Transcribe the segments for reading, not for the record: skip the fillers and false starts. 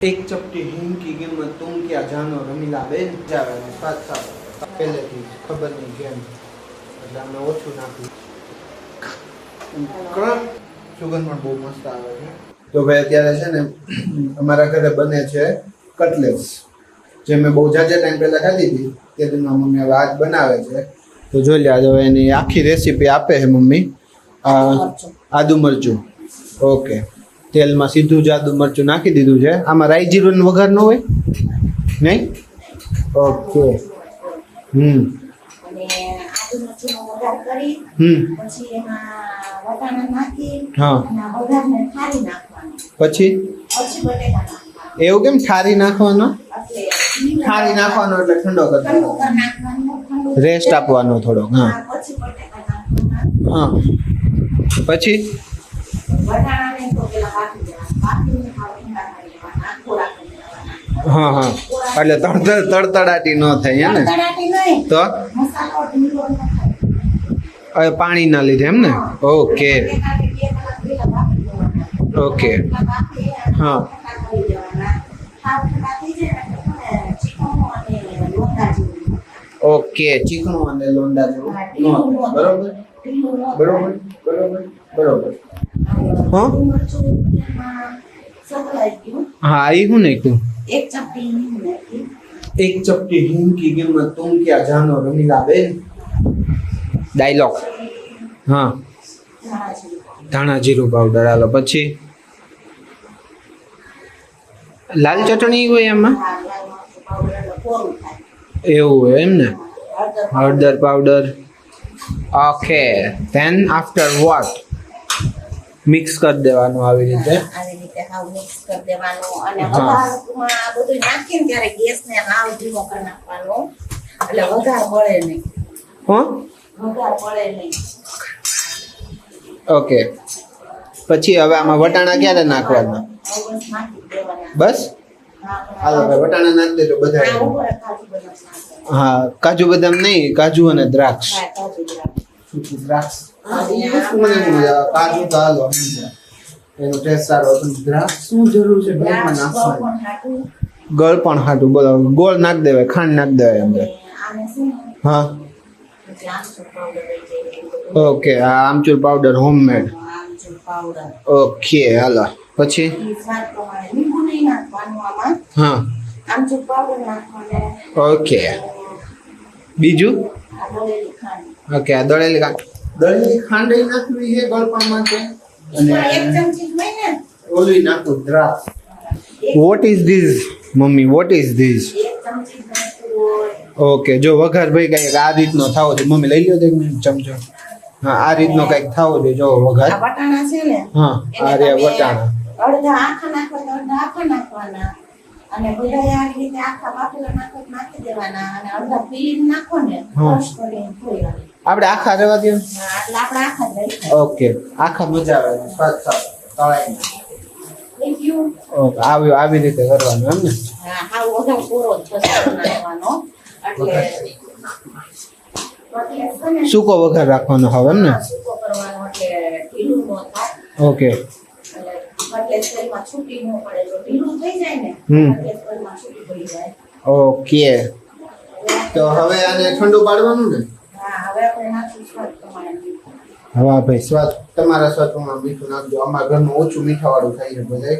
एक चपटी हींग की कीमत तुम क्या जानो रमीला बेन जावे साथ साथ પહેલેથી ખબર નહીં કેમ એટલે અમે ઓછું નાખ્યું સુગંધ પણ બહુ મસ્ત આવે છે તો ભાઈ અત્યારે છે ને અમારા ઘરે બને છે કટલેટ્સ જે મેં બહુ જાજા ટાઈમ પહેલા ખાધી હતી તે દિનના મમ્મી હવે આજ બનાવે છે તો જોઈ લે હવે એની આખી રેસીપી આપે છે મમ્મી આદુ મરચું ઓકે તેલમાં સીધું જ આદુ મરચું નાખી દીધું છે આમાં રાઈ જીરું વઘાર ન હોય નહીં ઓકે અને આદુ મરચું વઘાર કરી પછી એમાં વટાણા નાખી હા અને વઘારને ઠારી નાખવાનો પછી બટેટા નાખવાના એવું કેમ ઠારી નાખવાનો એટલે ઠારી નાખવાનો એટલે ઠંડો કરી ઠંડુ દેવાનો કરી નાખવાનું ઠંડુ રેસ્ટ આપવાનો થોડો હા પછી બટેટા નાખવાના હા પછી વટાણાને તો પેલા બાફી દેવાના બાફીને ઠંડા કરી દેવાના થોડા કરી દેવાના હા હા એટલે તડતડાટી ન થાય હે ને તળાટી નહીં તો મસાલો ઢીલો ન થાય હવે પાણીના લીધે એમ ને ઓકે ઓકે હા ઓકે ચીકણું અને લોંદા જેવું ન થાય. બરોબર બરોબર બરોબર બરોબર હા હા એ શું નાખ્યું एक चपटी हींग की कीमत तुम क्या जानो रमीला बेन डायलॉग हाँ धाणा जीરું પાવડર હાલો પછી લાલ ચટણી હોય એમાં એવું હોય એમ ને હળદર powder okay then after what mix કરી દેવાનું આવી રીતે મિક્સ કરી દેવાનું અને વઘારમાં આ બધું નાખીને ત્યારે ગેસને હાવ ધીમો કરી નાખવાનો એટલે વઘાર બળે નહીં હા વઘાર બળે નહીં ઓકે પછી હવે આમાં વટાણા ક્યારે નાખવાના બસ નાખી દેવાના બસ હાલો ભાઈ વટાણા નાખી દેજો બધા હા કાજુ બદામ નહીં કાજુ અને દ્રાક્ષ દ્રાક્ષ કાજુ તો હાલો એનો ટેસ્ટ સારો પણ દ્રાક્ષ શું જરૂર છે બેમાં નાખવાની ગળ પણ હાટું બોલો ગોળ નાખ દેવાય ખાંડ નાખ દેવાય અંદર હા ઓકે આ આમચૂર પાવડર હોમમેડ ઓકે હાલો પછી હા ઓકે બીજું ઓકે આ દળેલી ખાંડ નાખવી છે ગળપામાં કે અને ઓલી નાખું દ્રાક્ષ what is this mummy what is this okay જો વઘાર ભાઈ કઈક આ રીતનો થાવો છે મમ્મી લઈ લ્યો તો ચમચો હા આ રીતનો કઈક થાવો છે જો વઘાર વટાણા છે ને હા આ રે વટાણા અડધા આખા નાખવાના અડધા આખા નાખવાના અને બધા આ રીતે આખા બાફેલા નાખી દેવાના અને અડધા પીલી નાખો ને ક્રશ કરીને થોડી આપણે આખા રહેવા દો એટલે આપણે આખા જ રહી ઓકે આખા મજા આવે સ્વાદ સારો તળાઈ થેન્ક યુ ઓકે આવી રીતે કરવાનું એમ ને હા હા વઘાર પૂરો જ નાખવાનો એટલે સૂકો વઘાર રાખવાનો હવે એમ ને સૂકો કરવાનો એટલે ઢીલું ન થાય ઓકે એટલે તેલમાં છૂટી ન પડે જો ઢીલું થઈ જાય ને એટલે તેલમાં છૂટી પડી જાય ઓકે તો હવે આને ઠંડુ પાડવાનું ને હા હવે આપણે નાખશું સ્વાદ પ્રમાણે હા ભાઈ સ્વાદ તમારા સ્વાદ પ્રમાણે મીઠું નાખજો અમારા ઘરનું ઓછું મીઠાવાળું ખાઈ છે બધા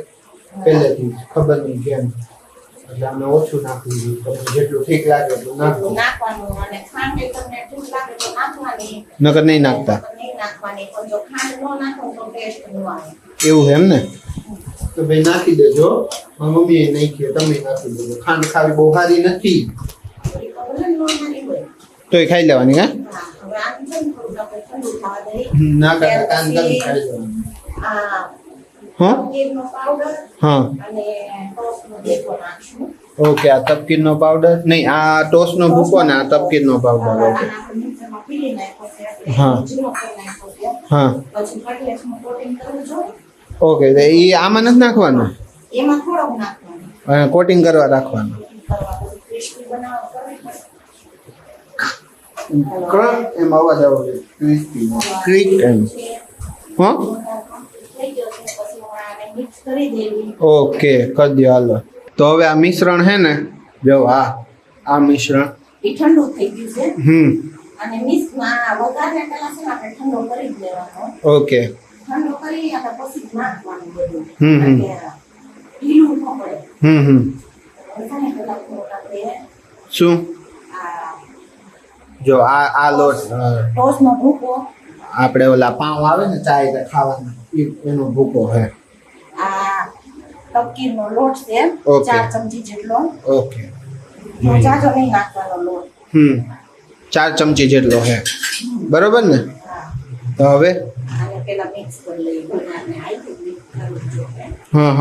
પહેલેથી ખબર નહીં કેમ એટલે અમે ઓછું નાખી દીધું તમને જેટલું ઠીક લાગે એટલું નાખજો નાખવાનું અને ખાંડ તમને ઠીક લાગે તો નાખવાની નકર નહીં નાખતા નહીં નાખવાની પણ જો ખાંડ ન નાખો તો ટેસ્ટ ન આવે એવું એમ ને તો ભાઈ નાખી દેજો મારી મમ્મીએ નાખી તમે નાખી દેજો ખાંડ ખાવી બહુ સારી નથી તોય ખાઈ લેવાની હા ના કાકા કાન તમે ખાઈ લેવાનું હા હા ઓકે આ તપકીરનો પાવડર નહીં આ ટોસ્ટનો ભૂકો ને આ તપકીરનો પાવડર ઓકે હા હા ઓકે તો એ આમાં નથી નાખવાનું એમાં થોડોક નાખવાનું કોટિંગ કરવા રાખવાનું એમ અવાજ આવો ક્રિસ્પી ક્રિક એમ હા થઈ ગયો છે પછી હું આને મિક્સ કરી દેવી. ઓકે કરી દો હાલો. તો હવે આ મિશ્રણ હે ને, જો આ મિશ્રણ એ ઠંડુ થઈ ગયું છે હમ અને મિક્સમાં વઘારને પહેલા છે ને આપણે ઠંડો કરી જ દેવાનો. ઓકે ઠંડો કરી અને પછી જ નાખવાનું બધું. હમ. એટલે ઢીલું ન પડે. હમ વઘારને પહેલા થોડુંક આપણે શું આ જો આ લોટ ટોસનો ભૂકો, આપણે ઓલા પાઉં આવે ને ચાય ખાવાના એનો ભૂકો હે. આ તપકીરનો લોટ છે ઓકે. 4 ચમચી જેટલો. ઓકે બહુ જાજો નહીં નાખવાનો લોટ. 4 ચમચી જેટલો હે, બરોબર ને? હા. તો હવે આને પહેલા મિક્સ કરી લઈએ. વઘારને આઈ મિક્સ કરવું જોઈએ. હા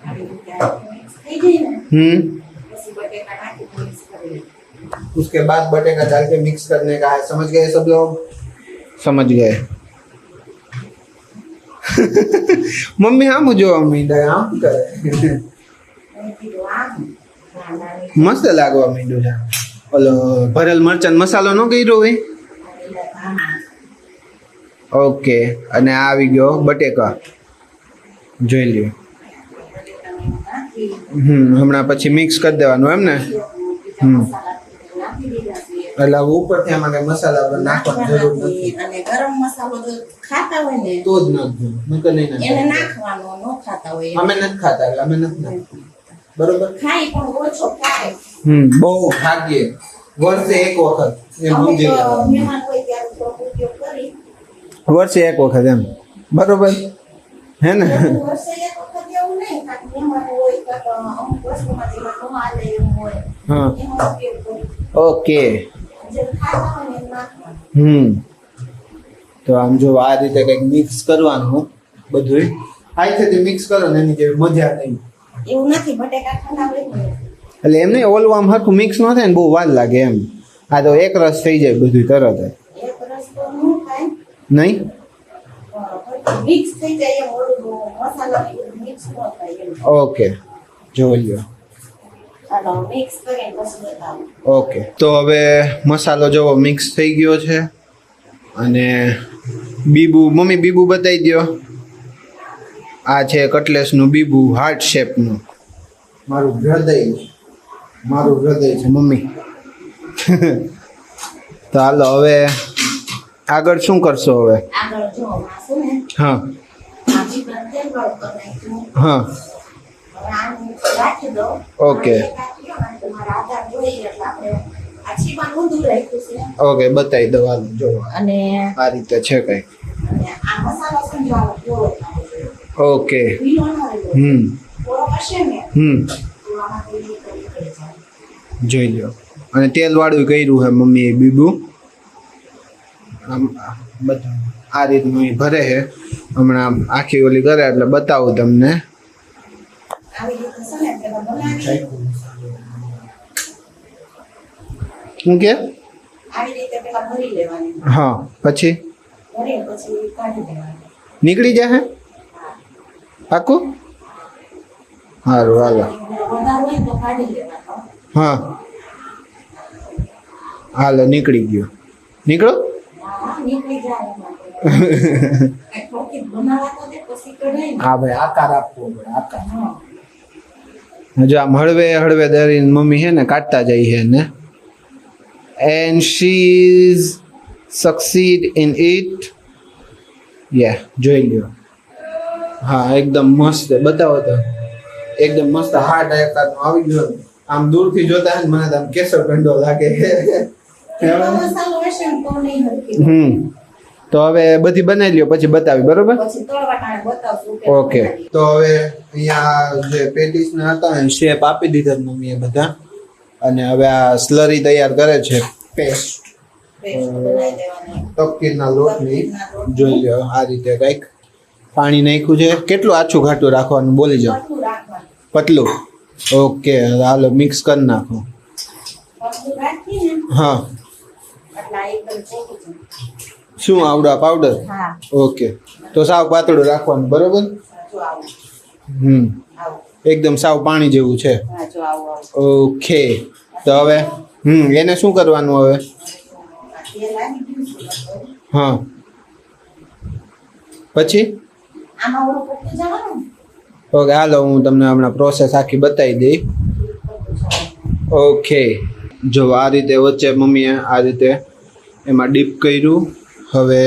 આવી રીતે મિક્સ થઈ જાય ને પછી બટેકા નાખી મિક્સ કરી લઈએ. उसके बाद बटेका डाल के मिक्स करने का है. समझ गए सब लोग? समझ गए. मम्मी हम जो मींडा આમ કરે મેં કીધું આમ નાના મસ્ત લાગવા માંડ્યું છે. ઓલો ભરેલ મરચાં મસાલો નો કર્યો હોય. ઓકે અને આ આવી ગયો બટેકા, જોઈ લ્યો. હમણાં પછી મિક્સ કરી દેવાનું એમ ને? એટલે હવે ઉપરથી આમાં કઈ મસાલા પર નાખવાની જરૂર નથી. અને ગરમ મસાલો જો ખાતા હોય ને તો જ નાખજો, નકર નહીં એને નાખજો. નાખવાનો, ન ખાતા હોય અમે નથી ખાતા એટલે અમે નથી નાખતા. બરોબર. ખાઈ પણ ઓછો ખાય. બહુ ભાગ્યે વર્ષે એક વખત એમ અમે સમજી તો લેવાનું. મહેમાન હોય ત્યારે થોડોક ઉપયોગ કરી. વર્ષે એક વખત એમ, બરોબર હે ને? વર્ષે એક વખત એવું નહીં, કાંઈક મહેમાન હોય કાંઈક અમુક વસ્તુમાં જેમાં ન હાલે એવું હોય હા એનો ઉપયોગ કરી. ઓકે. જે ખાતા હોય ને એ નાખવાનું. તો આમ જો આ રીતે કંઈક મિક્સ કરવાનું બધું. આઈથી મિક્સ કરો ને એની જેવી મજા નહીં. એવું નથી, બટેકા ઠંડા હોય ને એટલે એમ નહીં, ઓલું આમ હરખું મિક્સ ન થાય ને બહુ વાર લાગે એમ. આ તો એક રસ થઈ જાય બધું તરત જ. એક રસ તો ન થાય, નહીં મિક્સ થઈ જાય એમ. ઓલું મસાલા મિક્સ ન થાય એમ. ઓકે જોઈ લ્યો. ચાલો મિક્સ કરીને પછી બતાવું. ઓકે તો હવે મસાલો જોવો મિક્સ થઈ ગયો છે. અને બીબુ, મમ્મી બીબુ બતાવી દો. આ છે કટલેસનું બીબુ, હાર્ટ શેપનું. મારું હૃદય છે મમ્મી. તો હાલો હવે આગળ શું કરશો હવે? આગળ જો માસું ને હા ભાજી પર તેલ ગરમ કરી નાખ્યું. હા હવે આને રાખી દો. ઓકે. અને કાઢી લો ને તમારા આધાર જોઈએ એટલે આપણે આ છીપાનું ઊંધું રાખ્યું છે. ઓકે બતાવી દો હાલો જો અને આ રીતે છે કઈ. આ મસાલો સમજાવો પૂરો થવો જોઈએ. ઓકે ઢીલો ન હોય. પૂરો હશે ને તો આમાં તેલ કરી જાય. જોઈ લો. અને તેલ વાળું કર્યું છે મમ્મીએ બીબુ. આમ બધું આ રીતનું ઈ ભરે છે. હમણાં આખી ઓલી કરે એટલે બતાવું તમને. આવી રીતે છે ને પેલા બનાવી શું કે? આવી રીતે પેલા ભરી લેવાની. હા પછી ભરી પછી કાઢી દેવાની. નીકળી જાય પાકું? સારું હાલો. વધારે હોય તો કાઢી લેવાનો. હા હાલો નીકળી ગયો. નીકળો. હા નીકળી જાય એમાં. કાંઈ ઠોકી બનાવવા તો દે પછી કઢાઈ ને. હા ભાઈ આકાર આપવો પડે આકાર. હા. જો આમ હળવે હળવે દરીને મમ્મી છે ને કાઢતા જાય છે ને. And she's succeed in it. Yeah, જોઈ લ્યો. હા એકદમ મસ્ત બતાવો તો. એકદમ મસ્ત હાર્ડ આકારનો આવી ગયો. આમ દૂરથી જોતા હે ને મને તો આમ કેસર ગંડો લાગે. એનો મસાલો હશે ને તો નહીં હરખી. તો હવે બધી બનાવી લ્યો પછી બતાવી, બરોબર? પછી તળવા ટાણે બતાવશું કે ઓકે તો હવે અહીંયા જે પેટીસ ના હતા એ શેપ આપી દીધા મમ્મીએ બધા. અને હવે આ સ્લરી તૈયાર કરે છે, પેસ્ટ પેસ્ટ બનાવી દેવાની. તપકીરના લોટની. જોઈ લો આ રીતે કંઈક પાણી નાખ્યું છે. કેટલું આછું ઘાટું રાખવાનું બોલી જાઓ? પતલું રાખવાનું. પતલું. ઓકે હાલો મિક્સ કરી નાખો. પતલું રાખીને હા એટલે આ એકદમ ચોખ્ખું છે. શું આવડા પાવડર? હા ઓકે તો સાવ પાતળું રાખવાનું, બરોબર? જો આવું આવું. એકદમ સાવ પાણી જેવું છે. હા જો આવું ઓકે તો હવે એને શું કરવાનું હવે? તેલ આવી ગયું છે. હા પછી આમાં ઓલું કરતું જવાનું ને. ઓકે હાલો હું તમને હમણાં પ્રોસેસ આખી બતાવી દઈ. ઓકે જો આ રીતે વચ્ચે મમ્મીએ આ રીતે એમાં ડીપ કર્યું. હવે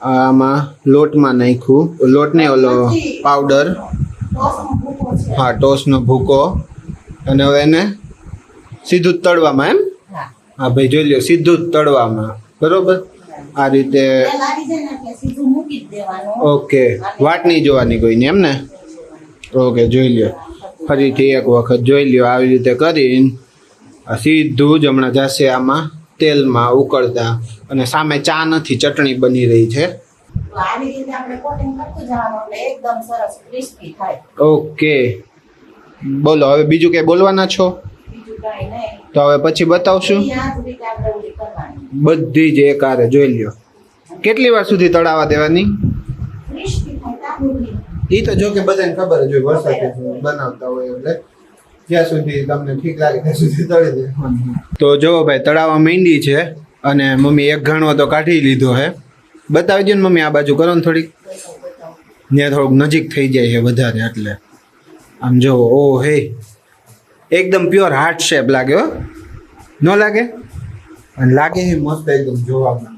આમાં લોટમાં નાખ્યું, લોટ નહીં ઓલો પાવડર, ટોસનો ભૂકો છે. હા ટોસનો ભૂકો. અને હવે એને સીધું જ તળવામાં એમ? હા. હા ભાઈ જોઈ લ્યો, સીધું જ તળવામાં, બરોબર. આ રીતે તેલ આવી જાય ને એટલે સીધું મૂકી જ દેવાનું. ઓકે, વાટ નહીં જોવાની કોઈની એમ ને? ઓકે જોઈ લ્યો, ફરીથી એક વખત જોઈ લ્યો. આવી રીતે કરીને આ સીધું જ હમણાં જશે આમાં તેલમાં ઉકળતા. અને સામે ચા નથી, ચટણી બની રહી છે. તો આવી રીતે આપણે કોટિંગ કરતું જવાનું એટલે એકદમ સરસ ક્રિસ્પી થાય. ઓકે બોલો હવે બીજું કંઈ બોલવાના છો? બીજું કાંઈ નહીં. તો હવે પછી બતાવશું. ઈ આ જ રીતે આપણે ઓલી કરવાની. બધી જ એક હારે જોઈ લ્યો. કેટલી વાર સુધી તળાવા દેવાની? ક્રિસ્પી થાય તાબુડી. એ તો જો કે બધાને ખબર જ હોય, વરસાદ બનાવતા હોય એટલે જ્યાં સુધી તમને ઠીક લાગે ત્યાં સુધી તળી દેવાની. તો જો ભાઈ તળાવા માંડી છે અને મમ્મી એક ઘણો તો કાઢી લીધો હે. બતાવી દો ને મમ્મી, આ બાજુ કરો ને થોડીક, ત્યાં થોડુંક નજીક થઈ જાય છે વધારે એટલે. આમ જો ઓ હે એકદમ પ્યોર હાર્ટ શેપ લાગે હો, ન લાગે? અને લાગે છે મસ્ત એકદમ જોવામાં.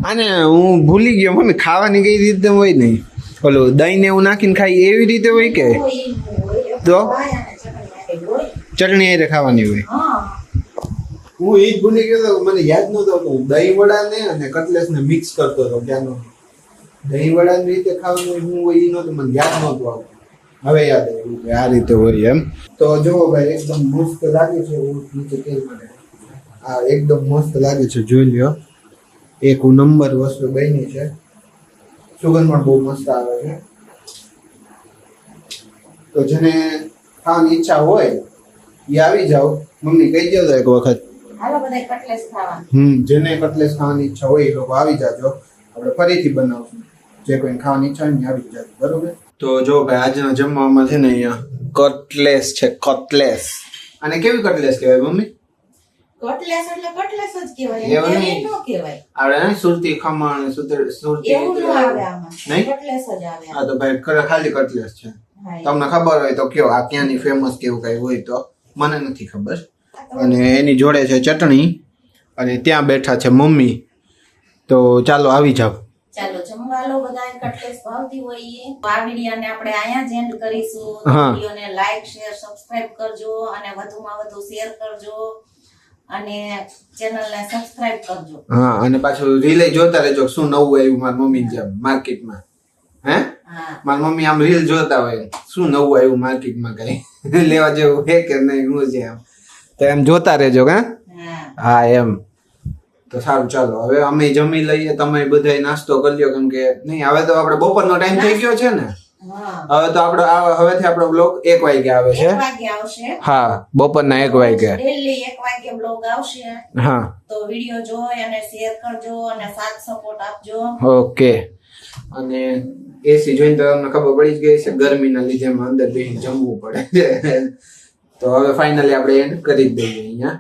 આને હું ભૂલી ગયો મમ્મી, ખાવાની કઈ રીતે હોય નહીં? ઓલું દહીં ને એવું નાખીને ખાઈ એવી રીતે હોય કે તો ચટણી હારે ખાવાની હોય? હું એ જ ભૂલી ગયો તો, મને યાદ નહોતો કે દહીં વડા ને અને કટલેસ ને મિક્સ કરતો હતો ત્યાંનો. દહીં વડા ની રીતે ખાવાનું હું હોય એ નહોતું, મને યાદ નહોતું આવતું. હવે યાદ આવ્યું કે આ રીતે હોય એમ. તો જો ભાઈ એકદમ મસ્ત લાગે છે. નીચે તેલ મળે, આ એકદમ મસ્ત લાગે છે, જોઈ લ્યો. એક નંબર વસ્તુ બની છે. સુગંધ પણ બહુ મસ્ત આવે છે. તો જેને ખાવાની ઈચ્છા હોય એ આવી જાવ. મમ્મી કહી દો એક વખત. હાલો બધા કટલેસ ખાવા. જેને કટલેસ ખાવાની ઈચ્છા હોય એ લોકો આવી જાજો. આપણે ફરીથી બનાવશું. જે કોઈને ખાવાની ઈચ્છા હોય ને આવી જાજો, બરોબર? તો જો ભાઈ આજના જમવામાં છે ને અહીંયા કટલેસ છે, કટલેસ. અને કેવી કટલેસ કહેવાય મમ્મી? કટલેસ એટલે કટલેસ જ કહેવાય, એવું એમ નહીં. ન કહેવાય. આપણે ને સુરતી ખમણ, સુરતી એવું ન આવે આમાં. નહીં? કટલેસ જ આવે. હા તો ભાઈ ખાલી કટલેસ છે. હા. તમને ખબર હોય તો કયો, આ ક્યાંની ફેમસ કેવું કઈ હોય તો. મને નથી ખબર. અને એની જોડે છે ચટણી અને ત્યાં બેઠા છે મમ્મી. તો ચાલો આવી જાવ. ચાલો જમવા લો બધા. કટલેસ ભાવતી હોય એ. આ વિડીયોને આપણે અહીંયા જ એન્ડ કરીશું. હા. વિડીયોને લાઈક શેર સબસ્ક્રાઇબ કરજો અને વધુમાં વધુ શેર કરજો અને ચેનલને સબસ્ક્રાઇબ કરજો. હા અને પાછું રીલે જોતા રહેજો શું નવું આવ્યું મારી મમ્મી જેમ માર્કેટમાં. હે હા. મારી મમ્મી આમ રીલ જોતા હોય શું નવું આવ્યું માર્કેટમાં કઈ લેવા જેવું હે કે નહીં, હું છે એમ. તો એમ જોતા રહેજો. હા. હા એમ. તો સારું ચાલો હવે અમે જમી લઈએ, તમે બધા નાસ્તો કરી લ્યો. કેમ કે નહીં હવે તો આપણે બપોરનો ટાઈમ થઈ ગયો છે ને. હા. હવે તો હવેથી આપણો બ્લોગ 1 વાગે આવે છે. 1 વાગે આવશે. હા બપોરના 1 વાગે. ડેલી 1 વાગે બ્લોગ આવશે. હા તો વિડીયો જોઈ અને શેર કરજો અને સાથ સપોર્ટ આપજો. ઓકે. અને એસી જોઈને તો તમને ખબર પડી જ ગઈ છે, ગરમીના લીધે અંદર બેસીને જમવું પડે છે. તો હવે ફાઇનલી આપણે એન્ડ કરી જ દઈએ અહીંયા.